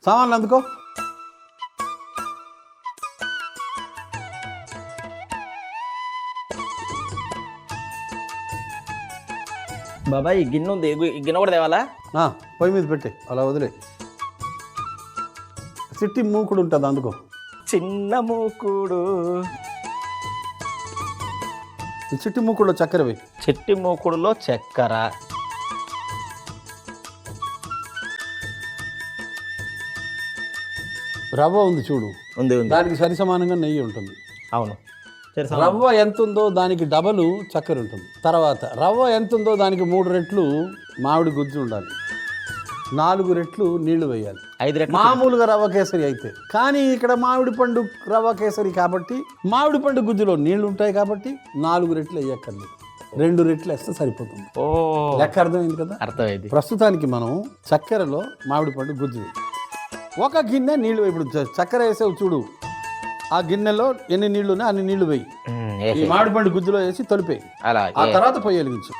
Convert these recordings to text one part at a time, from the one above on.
సామాన్లు అందుకో. బాబాయ్ ఈ గిన్నె ఉంది, ఈ గిన్నె కూడా తేవాలా? పొయ్యి మీద పెట్టే, అలా వదిలే. చిట్టి మూకుడు ఉంటుంది అందుకో. చిన్న మూకుడు. చిట్టి మూకుడులో చక్కెర వేయి. చిట్టి మూకుడులో చక్కెర. రవ్వ ఉంది చూడు, ఉంది ఉంది. దానికి సరి సమానంగా నెయ్యి ఉంటుంది. అవును. రవ్వ ఎంత ఉందో దానికి డబలు చక్కెర ఉంటుంది. తర్వాత రవ్వ ఎంత ఉందో దానికి 3 రెట్లు మామిడి గుజ్జు ఉండాలి, 4 రెట్లు నీళ్లు వేయాలి. 5 రెట్లు మామూలుగా రవ్వ కేసరి అయితే. కానీ ఇక్కడ మామిడి పండు రవ్వ కేసరి కాబట్టి మామిడి పండు గుజ్జులో నీళ్లు ఉంటాయి కాబట్టి 4 రెట్లు వేయక్కర్లేదు, 2 రెట్లు వేస్తే సరిపోతుంది. ఓ లెక్క అర్థమైంది కదా? అర్థమైంది. ప్రస్తుతానికి మనం చక్కెరలో మామిడి పండు గుజ్జు ఒక గిన్నె నీళ్లు వేయి. ఇప్పుడు చక్కెర వేసావు చూడు, ఆ గిన్నెలో ఎన్ని నీళ్లు ఉన్నాయి అన్ని నీళ్లు వేయి. ఈ మామిడి పండు గుజ్జులో వేసి తొలిపేయి. ఆ తర్వాత పొయ్యి వెలిగించు.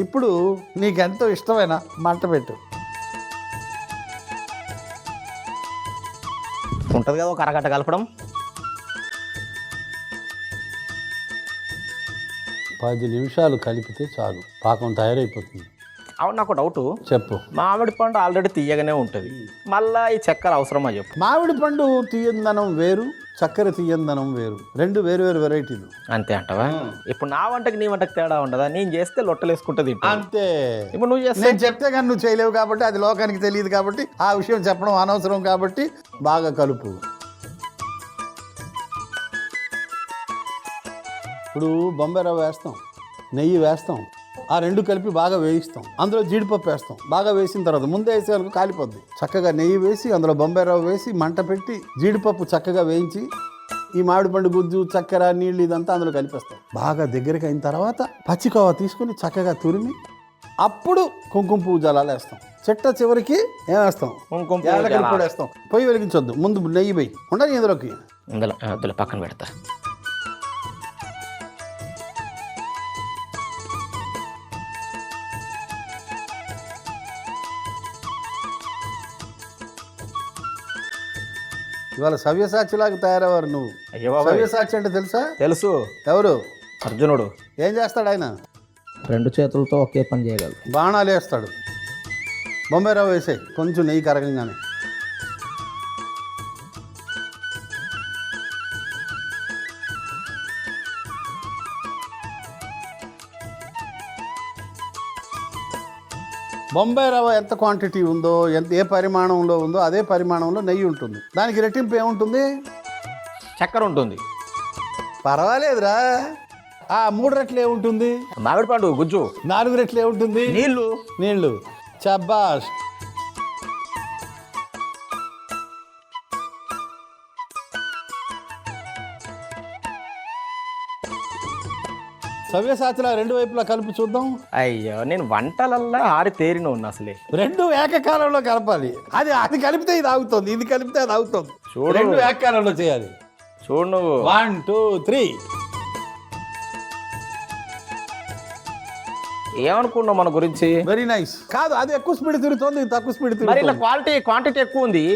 ఇప్పుడు నీకెంతో ఇష్టమైన మంట పెట్టు. ఉంటుంది కదా ఒక అరగంట కలపడం. 10 నిమిషాలు కలిపితే చాలు, పాకం తయారైపోతుంది. అవును, నాకు డౌట్. చెప్పు. మామిడి పండు ఆల్రెడీ తీయగానే ఉంటుంది, మళ్ళా ఈ చక్కెర అవసరమా చెప్పు. మామిడి పండు తీయందనం వేరు, చక్కెర తీయందనం వేరు, 2 వేరు వేరు వెరైటీలు. అంతే అంటావా? ఇప్పుడు నా వంటకి నీ వంటకి తేడా ఉండదా? నేను చేస్తే లొట్టలేసుకుంటుంది అంతే. ఇప్పుడు నువ్వు చేస్తే నేను చెప్తే కానీ నువ్వు చేయలేవు కాబట్టి, అది లోకానికి తెలియదు కాబట్టి, ఆ విషయం చెప్పడం అనవసరం కాబట్టి బాగా కలుపు. ఇప్పుడు బొంబాయి రవ్వ వేస్తాం, నెయ్యి వేస్తాం, ఆ 2 కలిపి బాగా వేయిస్తాం. అందులో జీడిపప్పు వేస్తాం. బాగా వేసిన తర్వాత ముందే వేసేందుకు కాలిపోద్ది. చక్కగా నెయ్యి వేసి అందులో బొంబాయి రవ్వ వేసి మంట పెట్టి జీడిపప్పు చక్కగా వేయించి ఈ మామిడి పండు గుజ్జు చక్కెర నీళ్ళు ఇదంతా అందులో కలిపేస్తాం. బాగా దగ్గరికి అయిన తర్వాత పచ్చికోవ తీసుకుని చక్కగా తురిమి అప్పుడు కుంకుమ పువ్వు జలాలు వేస్తాం. చివరికి ఏమేస్తాం? కుంకుమ కూడా వేస్తాం. పొయ్యి వెలిగించొద్దు, ముందు నెయ్యి వేయి. ఉండని ఇందులోకి ఇందులో పక్కన పెడతా. ఇవాళ సవ్యసాచిలాగా తయారయ్యారు నువ్వు. సవ్యసాచి అంటే తెలుసా? తెలుసు. ఎవరు? అర్జునుడు. ఏం చేస్తాడు ఆయన? 2 చేతులతో ఒకే పని చేయగలడు. బాణాలు వేస్తాడు. బొంబాయి రవ్వ వేసాయి, కొంచెం నెయ్యి కరగంగానే. బొంబాయి రవ్వ ఎంత క్వాంటిటీ ఉందో, ఏ పరిమాణంలో ఉందో అదే పరిమాణంలో నెయ్యి ఉంటుంది. దానికి రెట్టింపు ఏముంటుంది? చక్కెర ఉంటుంది. పర్వాలేదురా. 3 రెట్లు ఏముంటుంది? మామిడి పండు గుజ్జు. 4 రెట్లు ఏముంటుంది? నీళ్లు. చబ్బాష్. సవ్యసాచిలా 2 వైపులా కలిపి చూద్దాం. అయ్యో, నేను వంటలల్లా తేరిన ఉన్నా అసలే. 2 ఏకకాలంలో కలపాలి. అది కలిపితే ఇది ఆగుతుంది, ఇది కలిపితే అది ఆగుతుంది. చూడు, 2 ఏకకాలంలో చేయాలి. చూడు నువ్వు. 1 2 3. ఏమనుకున్నావు మన గురించి? Very nice. కాదు, అది ఎక్కువ స్పీడ్ తిరుగుతుంది, ఇది తక్కువ స్పీడ్ మరి ఇలా తిరుగుతుంది. క్వాంటిటీ ఎక్కువ ఉంది.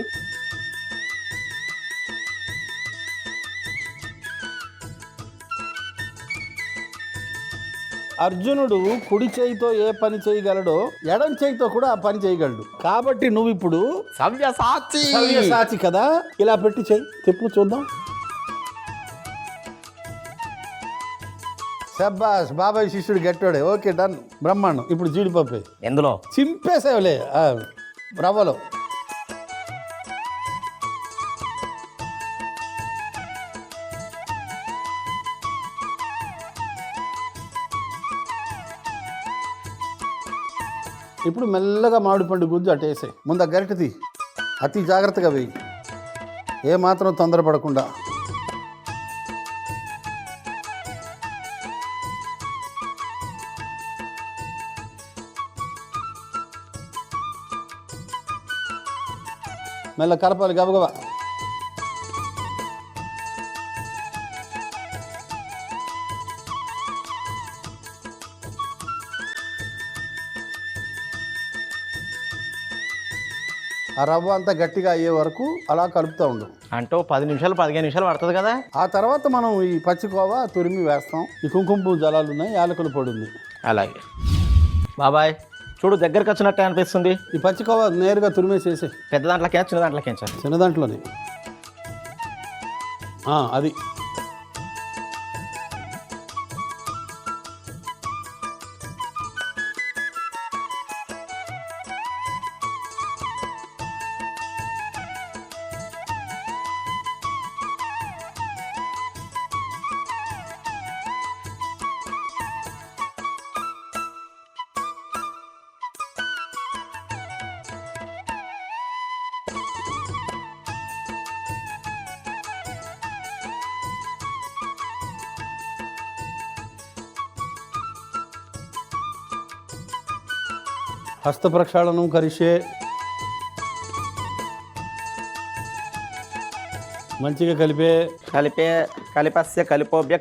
అర్జునుడు కుడి చేయితో ఏ పని చేయగలడో ఎడం చేయితో కూడా ఆ పని చేయగలడు. కాబట్టి నువ్వు ఇప్పుడు సవ్యసాచి కదా, ఇలా పెట్టి చెయ్యి, తిప్పు చూద్దాం. శబ్బాస్, బాబాయ్ శిష్యుడు గట్టాడే. ఓకే, డన్, బ్రహ్మాండం. ఇప్పుడు జీడిపప్పు ఎందులో చింపేసేవలే రవ్వలో. ఇప్పుడు మెల్లగా మామిడి పండు గుజ్జు అటేసాయి. ముందు ఆ గరిటె అతి జాగ్రత్తగా వేయి, ఏమాత్రం తొందరపడకుండా. మెల్ల కలపాలి గబగబా. ఆ రవ్వ అంతా గట్టిగా అయ్యే వరకు అలా కలుపుతూ ఉండు. అంటే 10 నిమిషాలు 15 నిమిషాలు పడుతుంది కదా. ఆ తర్వాత మనం ఈ పచ్చికోవా తురిమి వేస్తాం. ఈ కుంకుమ పువ్వు జలాలు ఉన్నాయి, యాలకుల పొడి ఉంది. అలాగే బాబాయ్, చూడు దగ్గరకు వచ్చినట్టు అనిపిస్తుంది. ఈ పచ్చికోవా నేరుగా తురిమేసేసి పెద్ద దాంట్లోకే చిన్న దాంట్లోకే చిన్న దాంట్లోనే అది. హస్త ప్రక్షాళనం కరిషే. మంచిగా కలిపస్య కలిపోభ్య.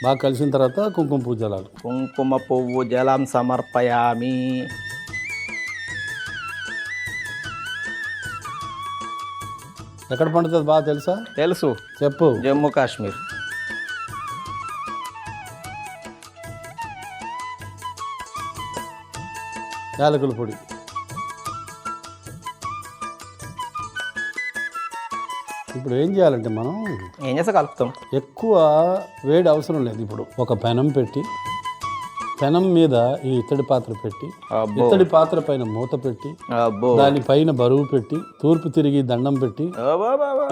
బాగా కలిసిన తర్వాత కుంకుమ పువ్వు జలాలు. కుంకుమ పువ్వు జలం సమర్పయామి. ఎక్కడ పండుతుంది బాగా తెలుసా? తెలుసు, చెప్పు. జమ్మూ కాశ్మీర్. యాలకుల పొడి. ఇప్పుడు ఏం చేయాలంటే మనం ఏం చేస్తా కలుపుతాం. ఎక్కువ వేడి అవసరం లేదు. ఇప్పుడు ఒక పెనం పెట్టి, పెనం మీద ఈ ఇత్తడి పాత్ర పెట్టి, ఇత్తడి పాత్ర పైన మూత పెట్టి, దానిపైన బరువు పెట్టి, తూర్పు తిరిగి దండం పెట్టి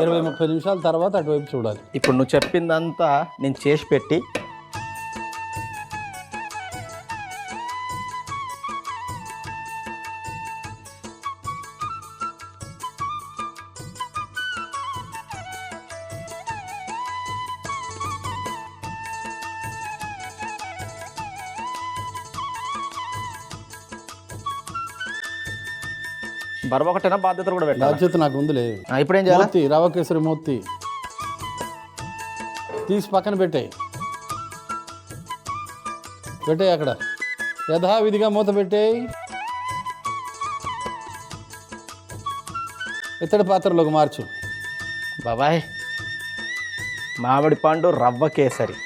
20-30 నిమిషాల తర్వాత అటువైపు చూడాలి. ఇప్పుడు నువ్వు చెప్పిందంతా నేను చేసి పెట్టి బరువు ఒకటేనా, బాధ్యతలు కూడా పెట్టాలి? బాధ్యత నాకు ఉందిలే. ఇప్పుడు ఏం చేయాలి? మూర్తి, రవ్వ కేసరి మూర్తి తీసి పక్కన పెట్టాయి. అక్కడ యథావిధిగా మూత పెట్టేయి. ఇత్తడి పాత్రలోకి మార్చు. బాబాయ్, మామిడి పండు రవ్వ కేసరి.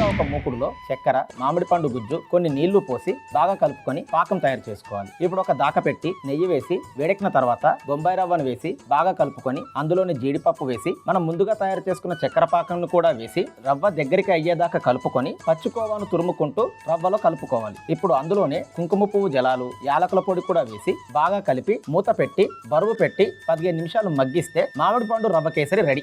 ముందుగా ఒక మూకుడులో చక్కెర, మామిడి పండు గుజ్జు, కొన్ని నీళ్లు పోసి బాగా కలుపుకొని పాకం తయారు చేసుకోవాలి. ఇప్పుడు ఒక దాక పెట్టి నెయ్యి వేసి వేడెక్కిన తర్వాత బొంబాయి రవ్వను వేసి బాగా కలుపుకొని అందులోని జీడిపప్పు వేసి మనం ముందుగా తయారు చేసుకున్న చక్కెర పాకంను కూడా వేసి రవ్వ దగ్గరికి అయ్యేదాకా కలుపుకొని పచ్చుకోవాను తురుముకుంటూ రవ్వలో కలుపుకోవాలి. ఇప్పుడు అందులోనే కుంకుమ పువ్వు జలాలు, యాలకుల పొడి కూడా వేసి బాగా కలిపి మూత పెట్టి బరువు పెట్టి 15 నిమిషాలు మగ్గిస్తే మామిడి పండు రవ్వ కేసరి రెడీ.